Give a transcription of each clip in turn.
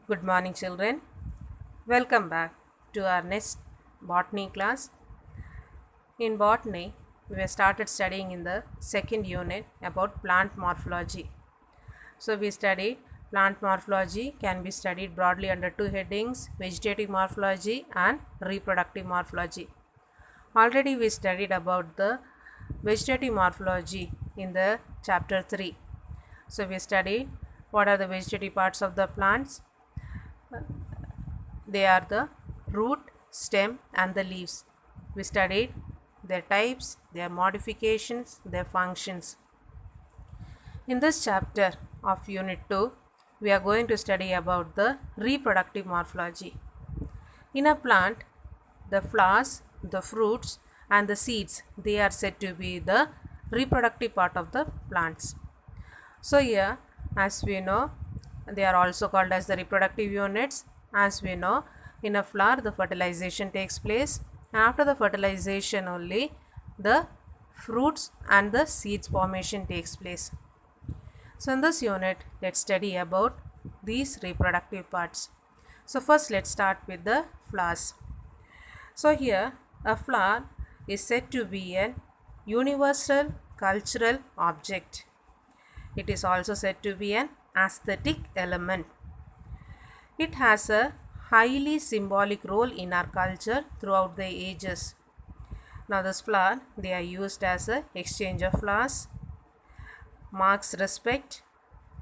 Good morning, children. Welcome back to our next botany class. In botany, we have started studying in the second unit about plant morphology. So, we studied plant morphology can be studied broadly under two headings: vegetative morphology and reproductive morphology. Already, we studied about the vegetative morphology in the chapter 3. So, we studied what are the vegetative parts of the plants. They are the root, stem, and the leaves. We studied their types, their modifications, their functions. In this chapter of Unit 2, we are going to study about the reproductive morphology. In a plant, the flowers, the fruits, and the seeds, they are said to be the reproductive part of the plants. So here, as we know, they are also called as the reproductive units. As we know, in a flower, the fertilization takes place. After the fertilization only, the fruits and the seeds formation takes place. So in this unit, let's study about these reproductive parts. So first, let's start with the flowers. So here, a flower is said to be an universal cultural object. It is also said to be an aesthetic element. It has a highly symbolic role in our culture throughout the ages. Now this flower, they are used as a exchange of flowers, marks respect,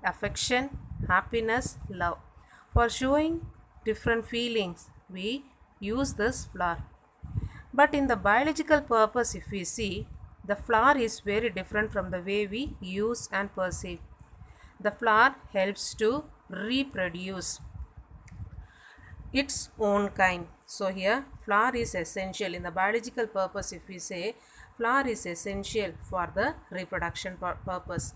affection, happiness, love. For showing different feelings, we use this flower. But in the biological purpose, if we see, the flower is very different from the way we use and perceive. The flower helps to reproduce its own kind. So here flower is essential. In the biological purpose, if we say, flower is essential for the reproduction purpose.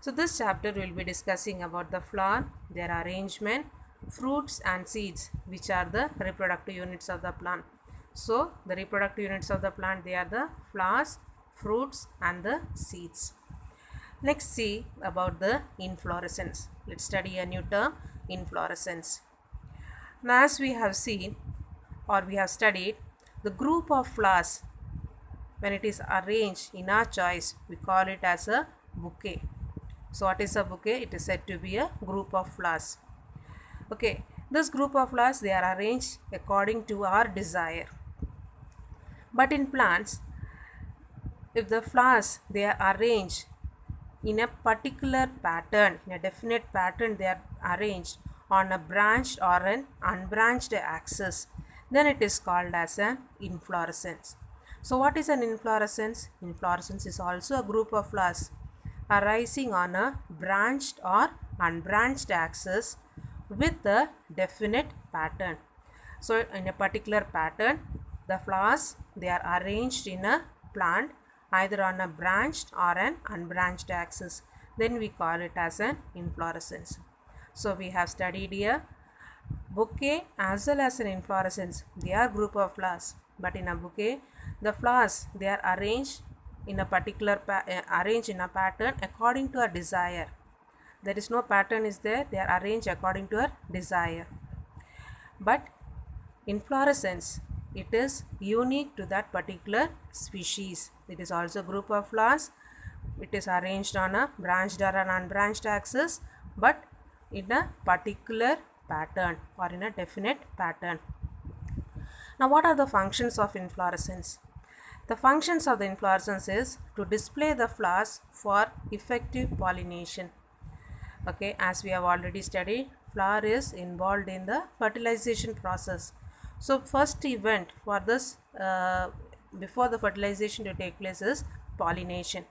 So this chapter will be discussing about the flower, their arrangement, fruits and seeds, which are the reproductive units of the plant. So the reproductive units of the plant, they are the flowers, fruits and the seeds. Next, see about the inflorescence. Let's study a new term, inflorescence. Now, as we have seen or we have studied, the group of flowers, when it is arranged in our choice, we call it as a bouquet. So what is a bouquet? It is said to be a group of flowers. Okay, this group of flowers, they are arranged according to our desire. But in plants, if the flowers, they are arranged in a particular pattern, in a definite pattern, they are arranged on a branched or an unbranched axis, then it is called as an inflorescence. So what is an inflorescence? Inflorescence is also a group of flowers arising on a branched or unbranched axis with a definite pattern. So in a particular pattern, the flowers, they are arranged in a plant either on a branched or an unbranched axis. Then we call it as an inflorescence. So we have studied here bouquet as well as an inflorescence. They are group of flowers, but in a bouquet, the flowers, they are arranged in a particular arranged in a pattern according to a desire. There is no pattern is there, they are arranged according to a desire. But inflorescence, it is unique to that particular species. It is also a group of flowers. It is arranged on a branched or an unbranched axis, but in a particular pattern or in a definite pattern. Now, what are the functions of inflorescence? The functions of the inflorescence is to display the flowers for effective pollination. Okay, as we have already studied, flower is involved in the fertilization process. So first event for this before the fertilization to take place is pollination.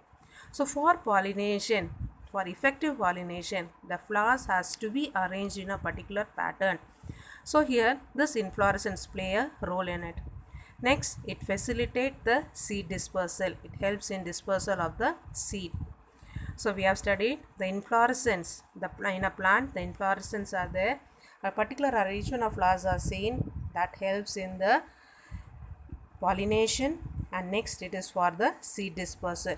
So for pollination, for effective pollination, the flowers has to be arranged in a particular pattern. So here this inflorescence play a role in it. Next, it facilitates the seed dispersal. It helps in dispersal of the seed. So we have studied the inflorescence. In a plant, the inflorescence are there. A particular arrangement of flowers are seen that helps in the pollination, and next it is for the seed dispersal.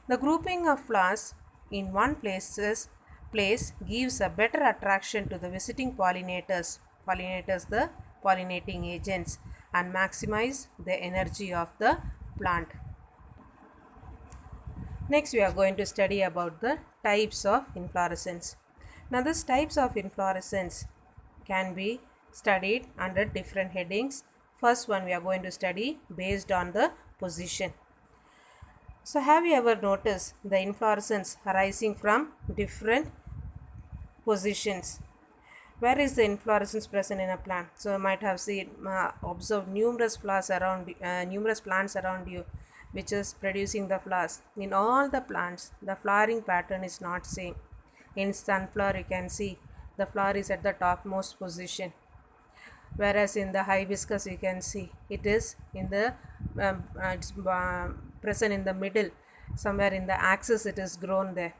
The grouping of flowers in one place is place gives a better attraction to the visiting pollinators the pollinating agents, and maximize the energy of the plant. Next we are going to study about the types of inflorescence. Now these types of inflorescence can be studied under different headings. First one we are going to study based on the position. So have you ever noticed the inflorescence arising from different positions? Where is the inflorescence present in a plant? So you might have seen, observed numerous flowers around, numerous plants around you, which is producing the flowers. In all the plants, the flowering pattern is not same. In sunflower, you can see the flower is at the topmost position, whereas in the hibiscus, you can see it is in the present in the middle, somewhere in the axis. It is grown there.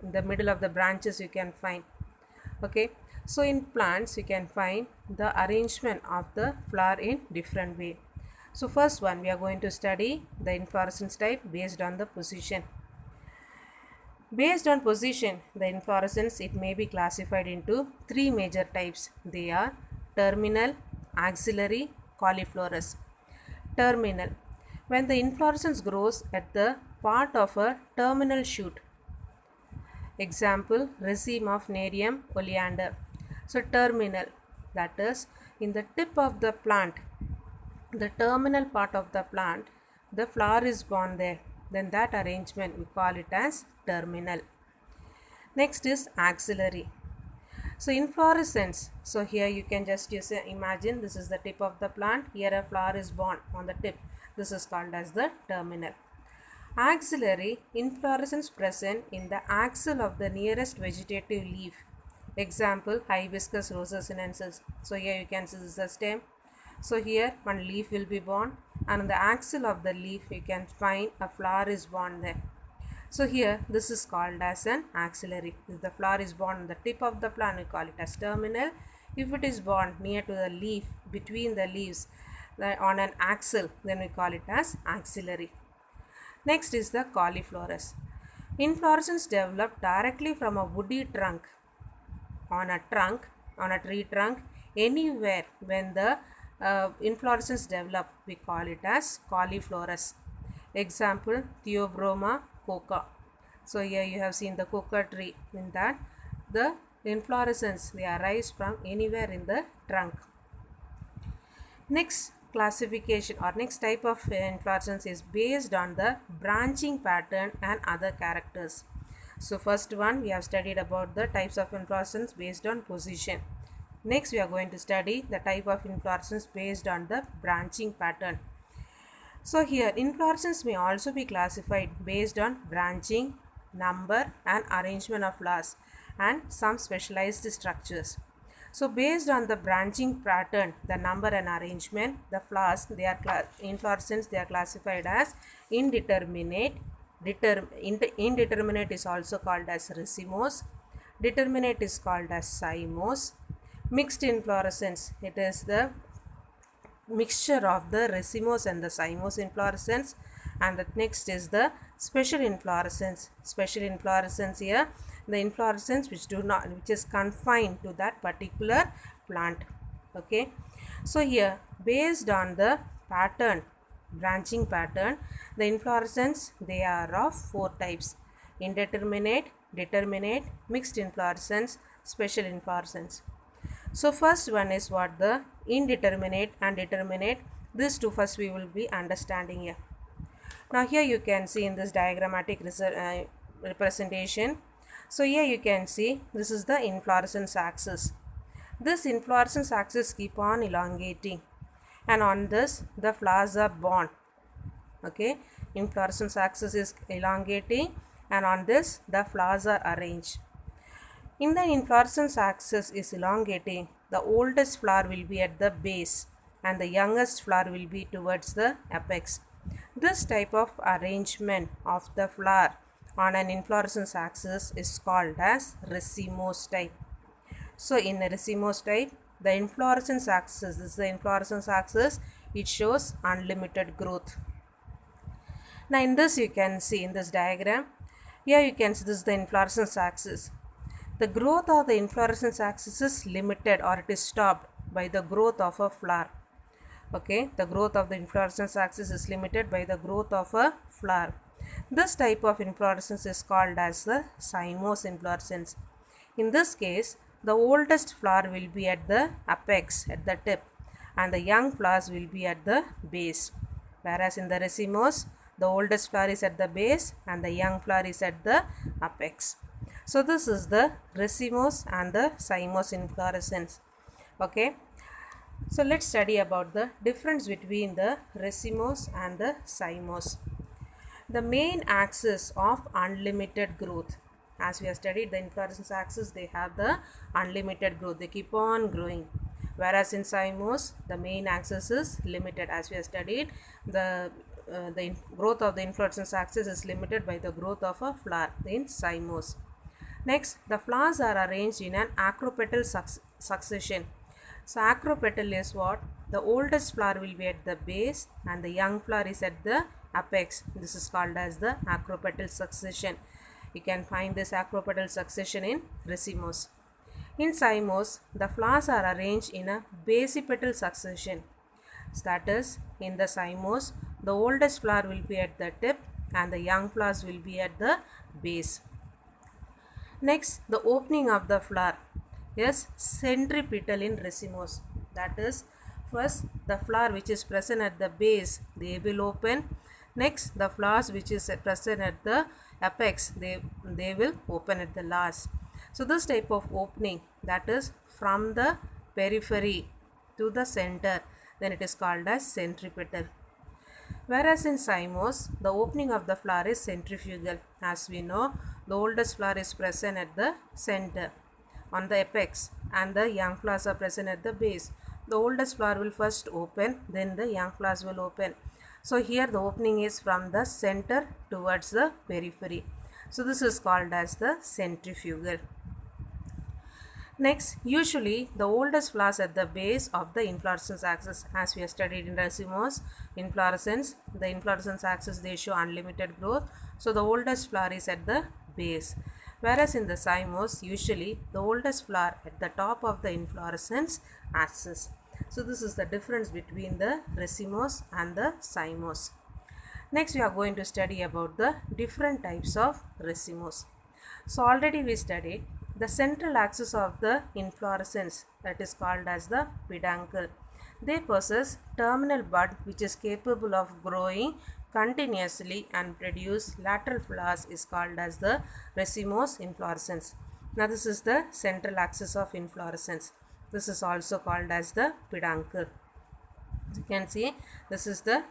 In the middle of the branches, you can find. Okay, so in plants you can find the arrangement of the flower in different way. So first one we are going to study the inflorescence type based on the position. Based on position, the inflorescence, it may be classified into three major types. They are terminal, axillary, cauliflorous. Terminal, when the inflorescence grows at the part of a terminal shoot. Example, raceme of Nerium oleander. So terminal, that is in the tip of the plant, the terminal part of the plant, the flower is born there. Then that arrangement we call it as terminal. Next is axillary. So inflorescence, so here you can just imagine this is the tip of the plant, here a flower is born on the tip. This is called as the terminal. Axillary, inflorescence present in the axil of the nearest vegetative leaf. Example, Hibiscus rosa sinensis. So here you can see this is the stem. So here one leaf will be born, and on the axil of the leaf you can find a flower is born there. So here this is called as an axillary. If the flower is born on the tip of the plant, we call it as terminal. If it is born near to the leaf, between the leaves, on an axil, then we call it as axillary. Next is the cauliflorous. Inflorescence develop directly from a woody trunk, on a tree trunk, anywhere when the inflorescence develop, we call it as cauliflorous. Example, Theobroma coca. So here you have seen the coca tree. In that the inflorescence, they arise from anywhere in the trunk. Next classification or next type of inflorescence is based on the branching pattern and other characters. So first one we have studied about the types of inflorescence based on position. Next we are going to study the type of inflorescence based on the branching pattern. So here inflorescence may also be classified based on branching, number and arrangement of flowers and some specialized structures. So based on the branching pattern, the number and arrangement, the flowers, they are inflorescence, they are classified as indeterminate. Indeterminate is also called as racemose. Determinate is called as cymose. Mixed inflorescence, it is the mixture of the racemose and the cymose inflorescence. And the next is the special inflorescence. Special inflorescence, here the inflorescence which is confined to that particular plant. Okay, so here based on the pattern, branching pattern, the inflorescence, they are of four types: indeterminate, determinate, mixed inflorescence, special inflorescence. So first one is what? The indeterminate and determinate. These two first we will be understanding here. Now here you can see in this diagrammatic representation. So here you can see this is the inflorescence axis. This inflorescence axis keep on elongating, and on this the flowers are born. Okay, inflorescence axis is elongating, and on this the flowers are arranged. In the inflorescence axis is elongating, the oldest flower will be at the base and the youngest flower will be towards the apex. This type of arrangement of the flower on an inflorescence axis is called as racemose type. So in a racemose type, the inflorescence axis, this is the inflorescence axis, it shows unlimited growth. Now in this you can see in this diagram, here you can see this is the inflorescence axis. The growth of the inflorescence axis is limited or it is stopped by the growth of a flower. Okay, the growth of the inflorescence axis is limited by the growth of a flower. This type of inflorescence is called as the cymose inflorescence. In this case, the oldest flower will be at the apex, at the tip, and the young flowers will be at the base. Whereas in the racemose, the oldest flower is at the base and the young flower is at the apex. So this is the racemose and the cymose inflorescence. Okay. So let's study about the difference between the racemose and the cymose. The main axis of unlimited growth. As we have studied the inflorescence axis, they have the unlimited growth. They keep on growing. Whereas in cymose, the main axis is limited. As we have studied, the growth of the inflorescence axis is limited by the growth of a flower in cymose. Next, the flowers are arranged in an acropetal succession. So acropetal is what? The oldest flower will be at the base and the young flower is at the apex. This is called as the acropetal succession. You can find this acropetal succession in racemose. In cymose, the flowers are arranged in a basipetal succession. So that is, in the cymose, the oldest flower will be at the tip and the young flowers will be at the base. Next, the opening of the flower is centripetal in racemose. That is, first the flower which is present at the base, they will open. Next, the flowers which is present at the apex, they will open at the last. So this type of opening, that is from the periphery to the center, then it is called as centripetal. Whereas in cymose, the opening of the flower is centrifugal. As we know, the oldest flower is present at the center on the apex and the young flowers are present at the base. The oldest flower will first open, then the young flowers will open. So here the opening is from the center towards the periphery. So this is called as the centrifugal. Next, usually the oldest flowers at the base of the inflorescence axis. As we have studied in racemose inflorescence, the inflorescence axis, they show unlimited growth. So the oldest flower is at the base. Whereas in the cymose, usually the oldest flower at the top of the inflorescence axis. So this is the difference between the racemose and the cymose. Next, we are going to study about the different types of racemose. So already we studied the central axis of the inflorescence, that is called as the peduncle. They possess terminal bud which is capable of growing continuously and produce lateral flowers, is called as the racemose inflorescence. Now this is the central axis of inflorescence. This is also called as the peduncle. You can see this is the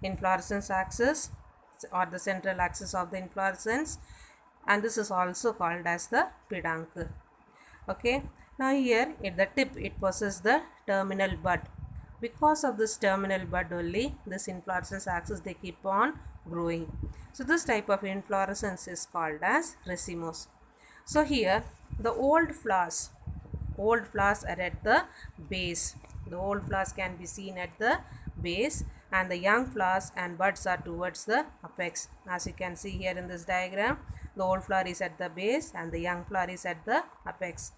inflorescence axis or the central axis of the inflorescence, and this is also called as the peduncle. Okay, now here at the tip it possesses the terminal bud. Because of this terminal bud only, this inflorescence axis, they keep on growing. So this type of inflorescence is called as racemose. So here the old flowers are at the base. The old flowers can be seen at the base and the young flowers and buds are towards the apex. As you can see here in this diagram, the old flower is at the base and the young flower is at the apex.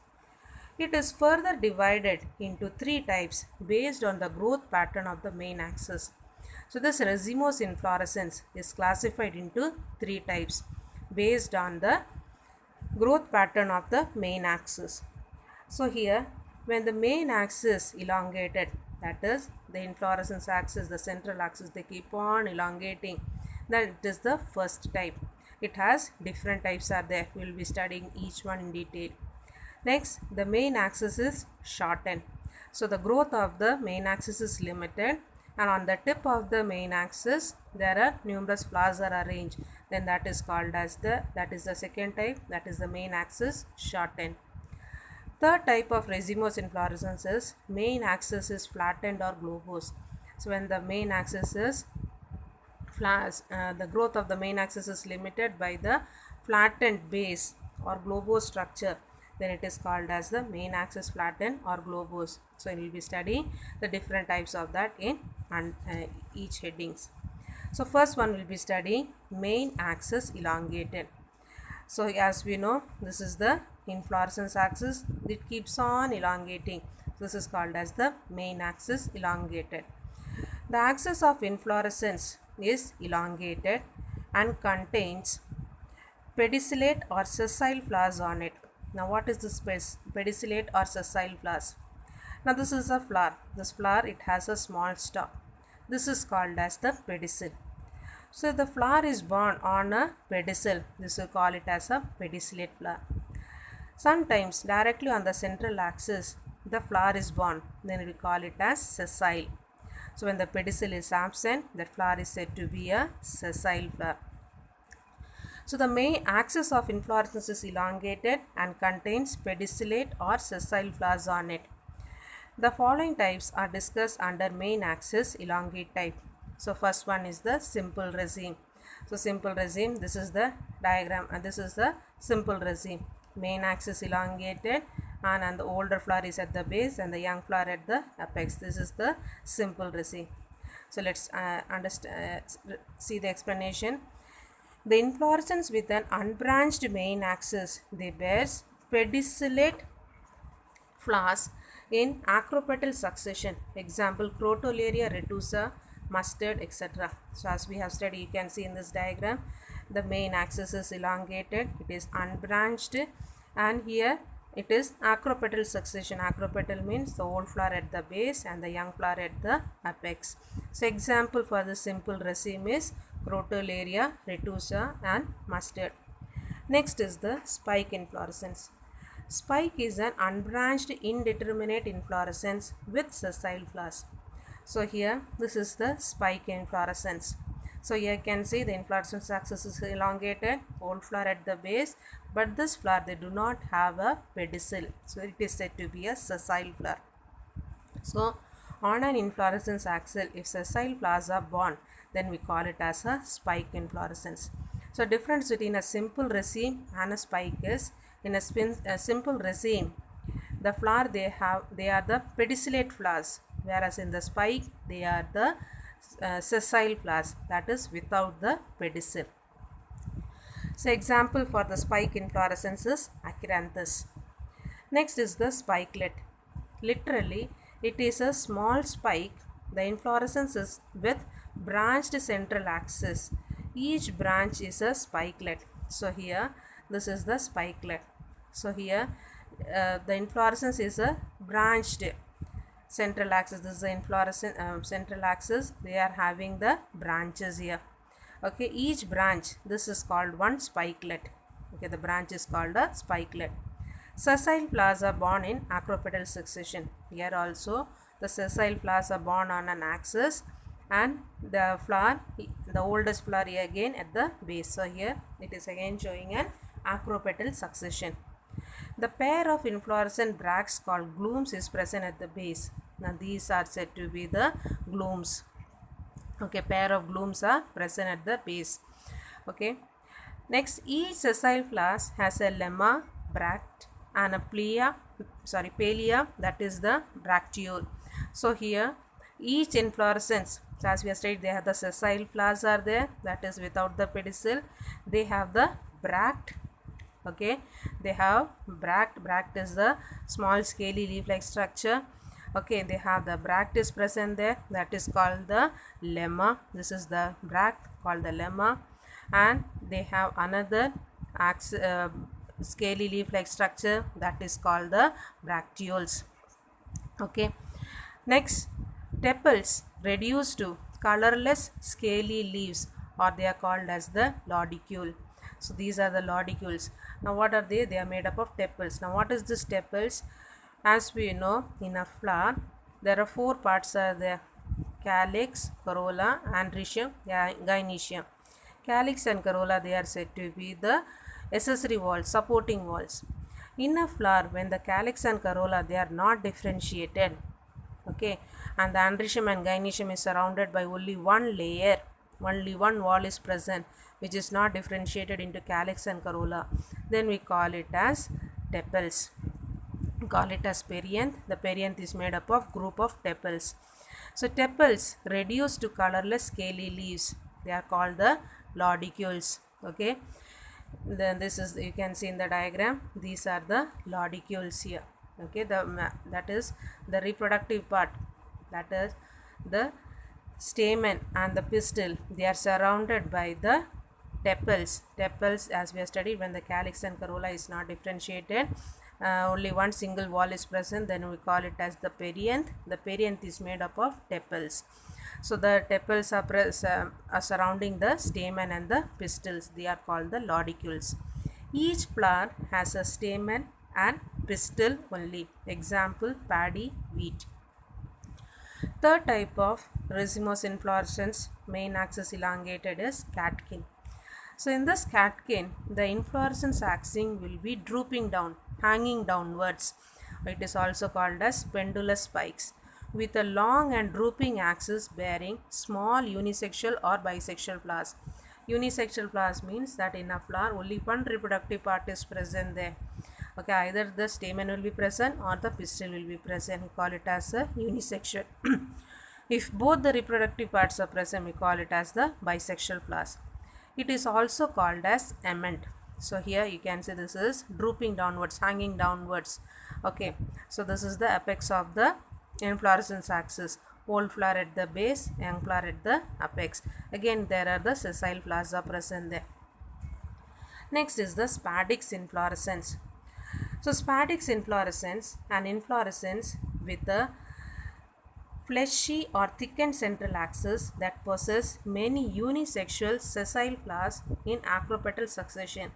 It is further divided into three types based on the growth pattern of the main axis. So this racemose inflorescence is classified into three types based on the growth pattern of the main axis. So here, when the main axis elongated, that is the inflorescence axis, the central axis, they keep on elongating, then it is the first type. It has different types are there. We will be studying each one in detail. Next, the main axis is shortened. So the growth of the main axis is limited, and on the tip of the main axis there are numerous flowers are arranged. Then that is called as that is the second type, that is the main axis shortened. Third type of racemose inflorescence is main axis is flattened or globose. So when the main axis is the growth of the main axis is limited by the flattened base or globose structure, then it is called as the main axis flattened or globose. So we will be studying the different types of that in each headings. So first one will be studying main axis elongated. So as we know, this is the inflorescence axis, it keeps on elongating. This is called as the main axis elongated. The axis of inflorescence is elongated and contains pedicellate or sessile flowers on it. Now what is this pedicellate or sessile flowers? Now this is a flower. This flower, it has a small stalk. This is called as the pedicel. So the flower is borne on a pedicel. This will call it as a pedicellate flower. Sometimes directly on the central axis the flower is borne. Then we call it as sessile. So when the pedicel is absent, the flower is said to be a sessile flower. So the main axis of inflorescence is elongated and contains pedicellate or sessile flowers on it. The following types are discussed under main axis elongate type. So first one is the simple raceme. So simple raceme, this is the diagram and this is the simple raceme. Main axis elongated and the older flower is at the base and the young flower at the apex. This is the simple raceme. So let's see the explanation. The inflorescence with an unbranched main axis, they bears pedicellate flowers in acropetal succession. Example, Crotalaria retusa, mustard, etc. So as we have studied, you can see in this diagram, the main axis is elongated, it is unbranched, and here it is acropetal succession. Acropetal means the old flower at the base and the young flower at the apex. So example for the simple raceme is Crotalaria retusa and mustard. Next is the spike inflorescence. Spike is an unbranched indeterminate inflorescence with sessile flowers. So here this is the spike inflorescence. So here you can see the inflorescence axis is elongated, old flower at the base, but this flower they do not have a pedicel. So it is said to be a sessile flower. So on an inflorescence axis, if sessile flowers are borne, then we call it as a spike inflorescence. So difference between a simple raceme and a spike is, in a simple raceme, the flower they are the pedicellate flowers, whereas in the spike they are the sessile flowers, that is without the pedicel. So example for the spike inflorescence is Acheranthus. Next is the spikelet. Literally, it is a small spike. The inflorescence is with branched central axis. Each branch is a spikelet. So here this is the spikelet. So here the inflorescence is a branched central axis. This is the inflorescence central axis. They are having the branches here. Okay, each branch, this is called one spikelet. Okay, the branch is called a spikelet. Sessile flowers are borne in acropetal succession. Here also the sessile flowers are borne on an axis and the flower, the oldest flower here again at the base. So here it is again showing an acropetal succession. The pair of inflorescent bracts called glumes is present at the base. Now these are said to be the glumes. Okay, pair of glumes are present at the base. Okay. Next, each sessile flower has a lemma, bract, and a palea, that is the bracteole. So here each inflorescence, so as we have stated, they have the sessile flowers are there, that is without the pedicel. They have the bract. Okay, they have bract. Bract is the small scaly leaf-like structure. Okay, they have the bract is present there, that is called the lemma. This is the bract called the lemma, and they have another scaly leaf-like structure, that is called the bracteoles. Okay, next, tepals reduced to colorless scaly leaves, or they are called as the laudicule. So these are the laudicules. Now what are they? They are made up of tepals. Now what is this tepals? As we know, in a flower there are four parts are there: calyx, corolla, androecium, gynoecium. Calyx and corolla, they are said to be the accessory walls, supporting walls. In a flower, when the calyx and corolla they are not differentiated, okay, and the androecium and gynoecium is surrounded by only one layer, only one wall is present which is not differentiated into calyx and corolla, then we call it as tepals. We call it as perianth. The perianth is made up of group of tepals. So tepals reduced to colorless scaly leaves, they are called the laudicules. Okay, Then this is, you can see in the diagram, these are the lodicules here. Okay, that is the reproductive part, that is the stamen and the pistil. They are surrounded by the tepals. Tepals, as we have studied, when the calyx and corolla is not differentiated, only one single wall is present, then we call it as the perianth. The perianth is made up of tepals. So the tepals are surrounding the stamen and the pistils. They are called the lodicules. Each flower has a stamen and pistil only. Example, paddy, wheat. Third type of racemose inflorescence, main axis elongated, is catkin. So in this catkin, the inflorescence axis will be drooping down, hanging downwards. It is also called as pendulous spikes, with a long and drooping axis bearing small unisexual or bisexual flowers. Unisexual flowers means that in a flower only one reproductive part is present there. Okay, either the stamen will be present or the pistil will be present. We call it as a unisexual. If both the reproductive parts are present, we call it as the bisexual flowers. It is also called as ament. So here you can see this is drooping downwards, hanging downwards. Okay, so this is the apex of the inflorescence axis. Old flower at the base, young flower at the apex. Again, there are the sessile flowers are present there. Next is the spadix inflorescence. So spadix inflorescence, an inflorescence with a fleshy or thickened central axis that possess many unisexual sessile flowers in acropetal succession.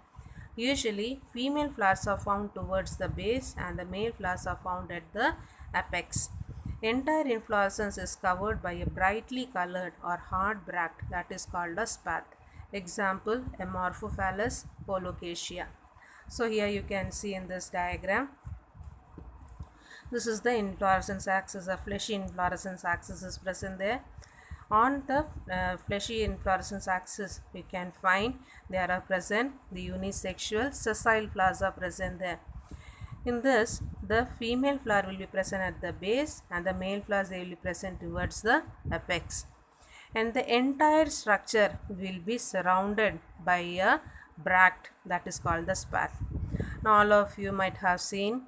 Usually, female flowers are found towards the base and the male flowers are found at the apex. Entire inflorescence is covered by a brightly colored or hard bract that is called a spathe. Example, Amorphophallus colocasia. So here you can see in this diagram, this is the inflorescence axis. A fleshy inflorescence axis is present there. On the fleshy inflorescence axis, we can find there are present the unisexual sessile flowers are present there. In this, the female flower will be present at the base and the male flowers will be present towards the apex. And the entire structure will be surrounded by a bract that is called the spathe. Now all of you might have seen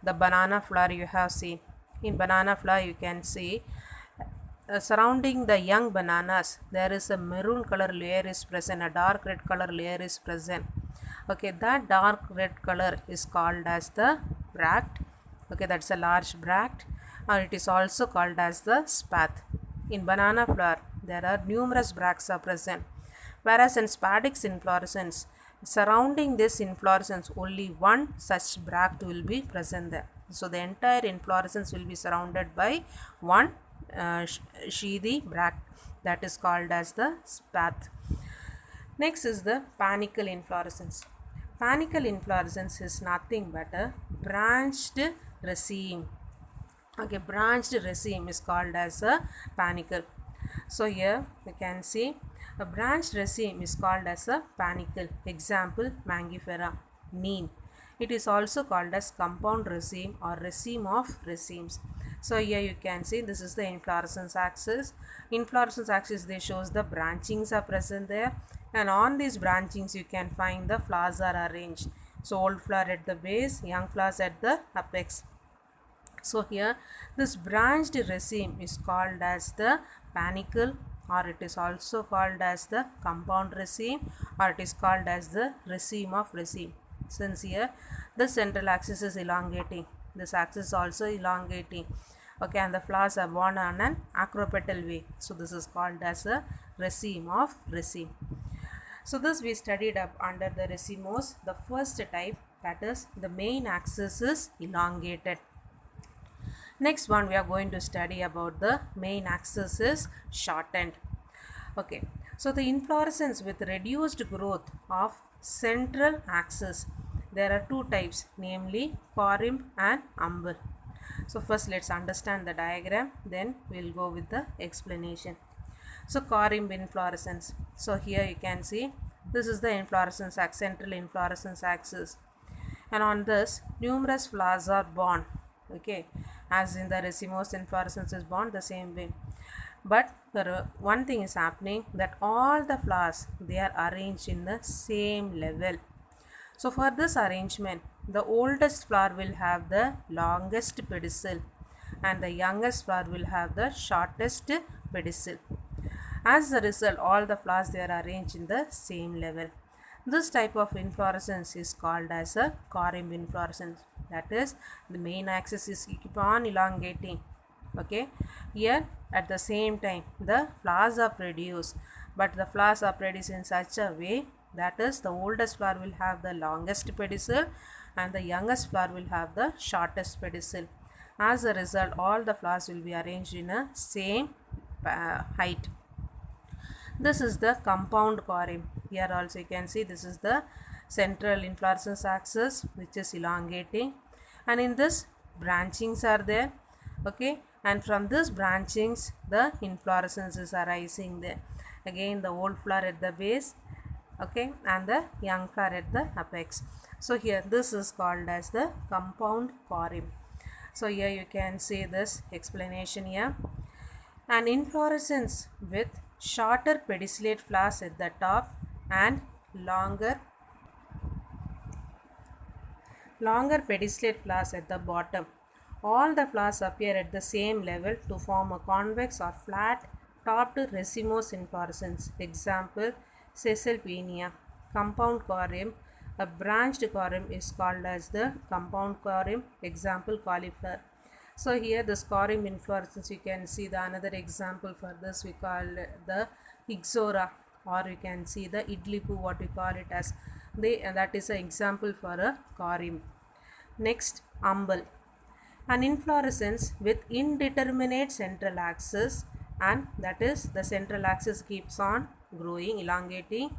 the banana flower. You have seen in banana flower, you can see surrounding the young bananas there is a maroon color layer is present, a dark red color layer is present. Okay, that dark red color is called as the bract. Okay, that's a large bract, or it is also called as the spathe. In banana flower there are numerous bracts are present, whereas in spadix inflorescence, surrounding this inflorescence only one such bract will be present there. So the entire inflorescence will be surrounded by one sheathy bract that is called as the spathe. Next is the panicle inflorescence. Panicle inflorescence is nothing but a branched raceme. Okay, branched raceme is called as a panicle. So here you can see a branched raceme is called as a panicle. Example, Mangifera, neem. It is also called as compound raceme or raceme of racemes. So here you can see this is the inflorescence axis. Inflorescence axis, they shows the branchings are present there, and on these branchings you can find the flowers are arranged. So old flower at the base, young flowers at the apex. So here this branched raceme is called as the panicle, or it is also called as the compound raceme, or it is called as the raceme of raceme. Since here the central axis is elongating, this axis is also elongating. Okay, and the flowers are borne on an acropetal way. So this is called as a raceme of raceme. So this we studied up under the racemose. The first type, that is the main axis is elongated. Next one we are going to study about the main axis is shortened. Okay, so the inflorescence with reduced growth of central axis, there are two types, namely corymb and umbel. So first let's understand the diagram, then we'll go with the explanation. So corymb inflorescence. So here you can see this is the inflorescence axis, central inflorescence axis, and on this numerous flowers are born. Okay, as in the racemose inflorescence is born the same way, but one thing is happening, that all the flowers they are arranged in the same level. So for this arrangement, the oldest flower will have the longest pedicel and the youngest flower will have the shortest pedicel. As a result, all the flowers they are arranged in the same level. This type of inflorescence is called as a corymb inflorescence. That is, the main axis is keep on elongating. Okay, here at the same time the flowers are produced, but the flowers are produced in such a way that is the oldest flower will have the longest pedicel and the youngest flower will have the shortest pedicel. As a result, all the flowers will be arranged in a same height. This is the compound corymb. Here also you can see this is the central inflorescence axis which is elongating, and in this branchings are there. Okay, and from this branchings the inflorescence is arising there. Again the old flower at the base, okay, and the young flower at the apex. So here this is called as the compound corymb. So here you can see this explanation here. An inflorescence with shorter pedicellate flowers at the top and longer pedicellate flowers at the bottom. All the flowers appear at the same level to form a convex or flat topped racemose inflorescence. Example, Caesalpinia. Compound corymb. A branched corymb is called as the compound corymb. Example, cauliflower. So here this corymb inflorescence, you can see the another example for this we call the Ixora, or you can see the idlipu, what we call it as. That is an example for a corymb. Next, umbel. An inflorescence with indeterminate central axis, and that is the central axis keeps on growing, elongating,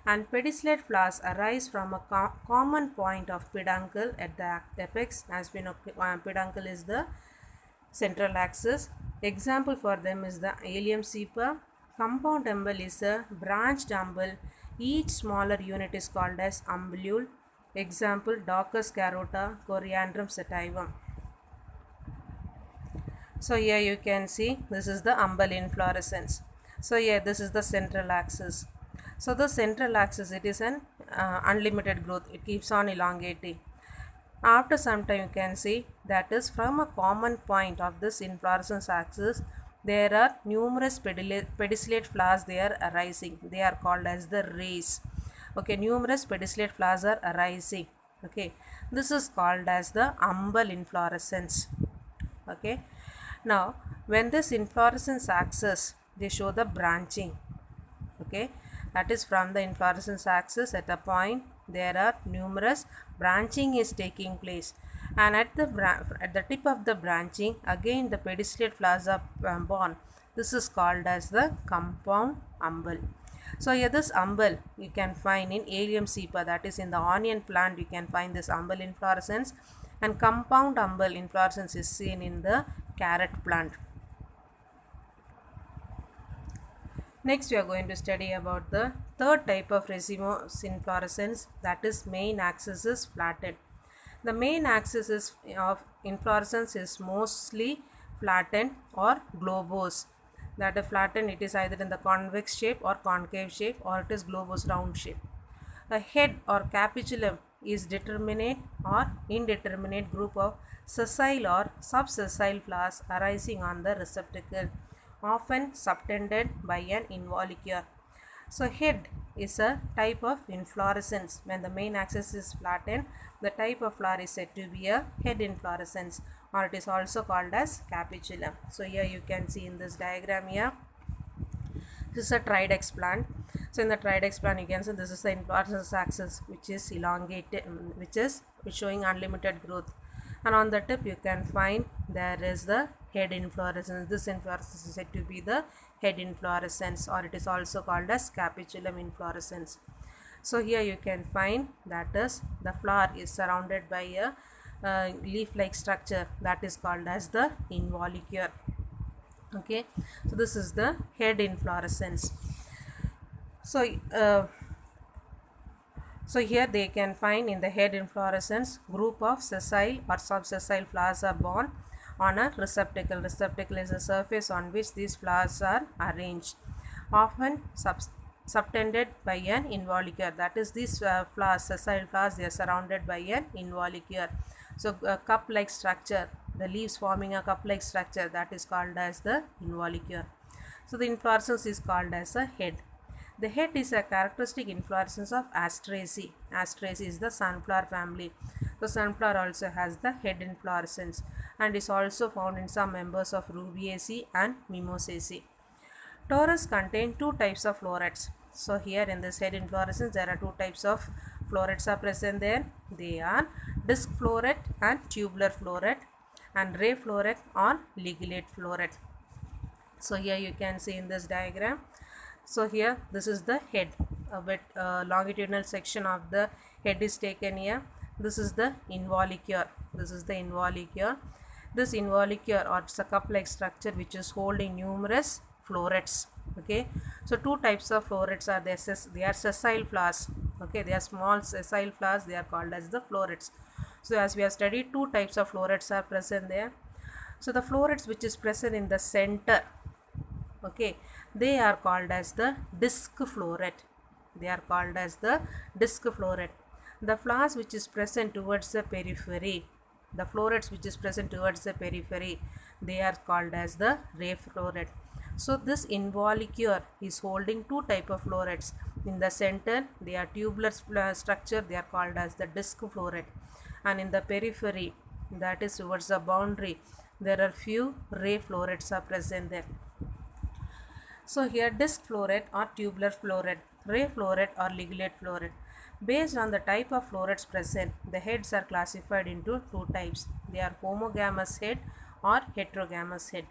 and pedicellate flowers arise from a common point of peduncle at the apex. As we know, peduncle is the central axis. Example for them is the Allium cepa. Compound umbel is a branched umbel. Each smaller unit is called as umbellule. Example, Daucus carota, Coriandrum sativum. So here you can see this is the umbel inflorescence. So here this is the central axis. So the central axis, it is an unlimited growth. It keeps on elongating. After some time you can see that is from a common point of this inflorescence axis there are numerous pedicellate flowers they are arising. They are called as the rays. Okay, numerous pedicellate flowers are arising. Okay, this is called as the umbel inflorescence. Okay, now when this inflorescence axis they show the branching. Okay, that is from the inflorescence axis at a point there are numerous branching is taking place, and at the tip of the branching again the pedicellate flowers are born. This is called as the compound umbel. So here this umbel you can find in Allium cepa, that is in the onion plant you can find this umbel inflorescence, and compound umbel inflorescence is seen in the carrot plant. Next we are going to study about the third type of racemose inflorescence, that is main axis is flattened. The main axis of inflorescence is mostly flattened or globose. That is flattened, it is either in the convex shape or concave shape, or it is globose round shape. A head or capitulum is determinate or indeterminate group of sessile or subsessile flowers arising on the receptacle, often subtended by an involucre. So head is a type of inflorescence. When the main axis is flattened, the type of flower is said to be a head inflorescence, or it is also called as capitulum. So here you can see in this diagram here, this is a Tridex plant. So in the Tridex plant you can see this is the inflorescence axis which is elongated, which is showing unlimited growth, and on the tip you can find there is the head inflorescence. This inflorescence is said to be the head inflorescence, or it is also called as capitulum inflorescence. So here you can find that is the flower is surrounded by a leaf-like structure that is called as the involucre. Okay, so this is the head inflorescence. So here they can find in the head inflorescence group of sessile or subsessile flowers are born on a receptacle. Receptacle is a surface on which these flowers are arranged. Often subtended by an involucre. That is, these flowers, sessile flowers, they are surrounded by an involucre. So a cup like structure, the leaves forming a cup like structure, that is called as the involucre. So the inflorescence is called as a head. The head is a characteristic inflorescence of Asteraceae. Asteraceae is the sunflower family. The sunflower also has the head inflorescence and is also found in some members of Rubiaceae and Mimosaceae. Torus contain two types of florets. So here in this head inflorescence there are two types of florets are present there. They are disc floret and tubular floret, and ray floret or ligulate floret. So here you can see in this diagram. So here this is the head, a bit longitudinal section of the head is taken here. This is the involucre. This is the involucre. This involucre or it's a cup like structure which is holding numerous florets. Okay, so two types of florets are there. They are sessile flowers. Okay, they are small sessile flowers. They are called as the florets. So as we have studied, two types of florets are present there. So the florets which is present in the center, okay, they are called as the disc floret. They are called as the disc floret. The flowers which is present towards the periphery, the florets which is present towards the periphery, they are called as the ray floret. So this involucre is holding two type of florets. In the center they are tubular structure, they are called as the disc floret, and in the periphery, that is towards the boundary, there are few ray florets are present there. So here disc floret or tubular floret, ray floret or ligulate floret. Based on the type of florets present, the heads are classified into two types. They are homogamous head or heterogamous head.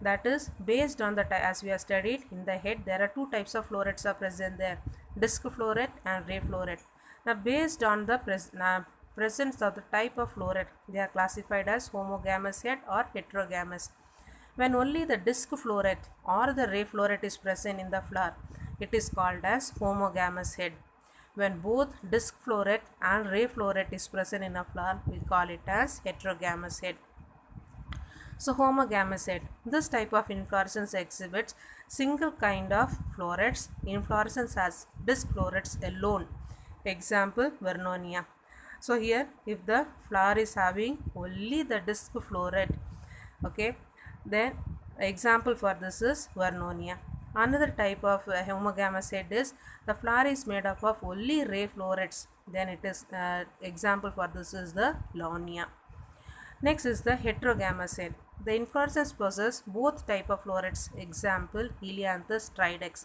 That is, based on the as we have studied, in the head there are two types of florets are present there, disc floret and ray floret. Now based on the presence of the type of floret, they are classified as homogamous head or heterogamous. When only the disc floret or the ray floret is present in the flower, it is called as homogamous head. When both disc floret and ray floret is present in a flower, we call it as heterogamous head. So homogamous head, this type of inflorescence exhibits single kind of florets. Inflorescence has disc florets alone. Example, Vernonia. So here if the flower is having only the disc floret, okay, then example for this is Vernonia. Another type of homogamous head is the flower is made up of only ray florets, then it is example for this is the Launia. Next is the heterogamous head. The inflorescence possess both type of florets. Example, Helianthus tridex.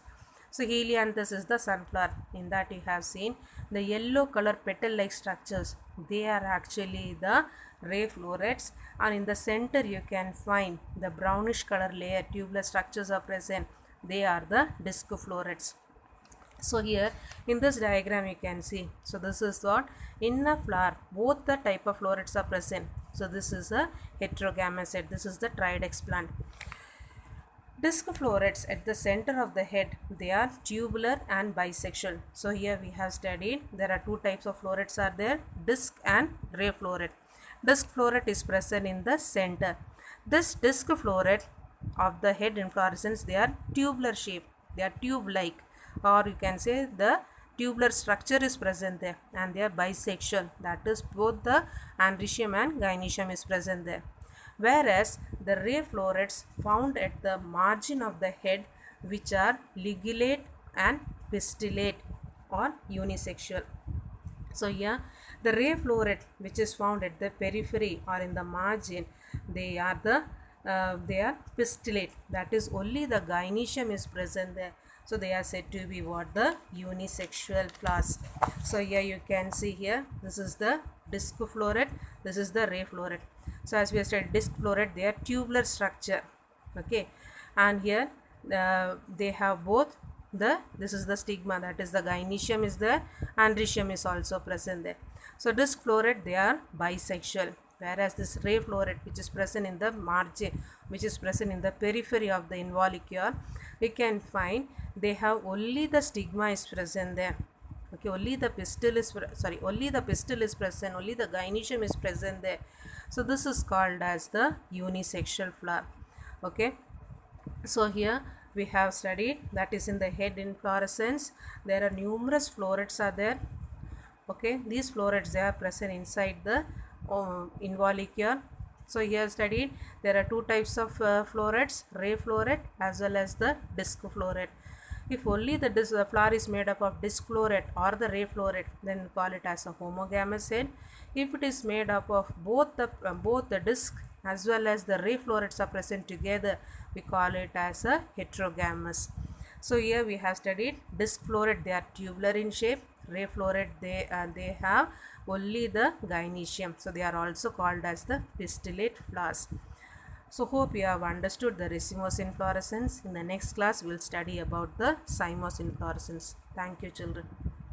So Helianthus is the sunflower. In that you have seen the yellow color petal like structures. They are actually the ray florets, and in the center you can find the brownish color layer, tubular structures are present. They are the disc florets. So here in this diagram you can see, so this is what in a flower both the type of florets are present. So this is a heterogamous head. This is the tridex plant. Disc florets at the center of the head, they are tubular and bisexual. So here we have studied there are two types of florets are there, disc and ray floret. Disc floret is present in the center. This disc floret of the head inflorescence, they are tubular shape, they are tube like, or you can say the tubular structure is present there, and they are bisexual, that is both the androecium and gynoecium is present there. Whereas the ray florets found at the margin of the head, which are ligulate and pistillate or unisexual. So here the ray floret which is found at the periphery or in the margin, they are pistillate, that is only the gynoecium is present there. So they are said to be what, the unisexual flowers. So here you can see here, this is the disc floret, this is the ray floret. So as we have said, disc floret, they are tubular structure, okay, and here they have both this is the stigma, that is the gynoecium is there, androecium is also present there. So disc floret, they are bisexual, whereas this ray floret which is present in the margin, which is present in the periphery of the involucre, we can find they have only the stigma is present there, okay, only the pistil is present, only the gynoecium is present there. So this is called as the unisexual flower, okay. So here we have studied, that is in the head inflorescence. There are numerous florets are there. Okay, these florets, they are present inside the involucre. So here studied, there are two types of florets, ray floret as well as the disc floret. If only the flower is made up of disc floret or the ray floret, then we call it as a homogamous head. If it is made up of both the disc as well as the ray florets are present together, we call it as a heterogamous. So here we have studied disc floret, they are tubular in shape. Ray floret, they have only the gynoecium, so they are also called as the pistillate flowers. So hope you have understood the racemose inflorescence. In the next class we will study about the cymose inflorescence. Thank you, children.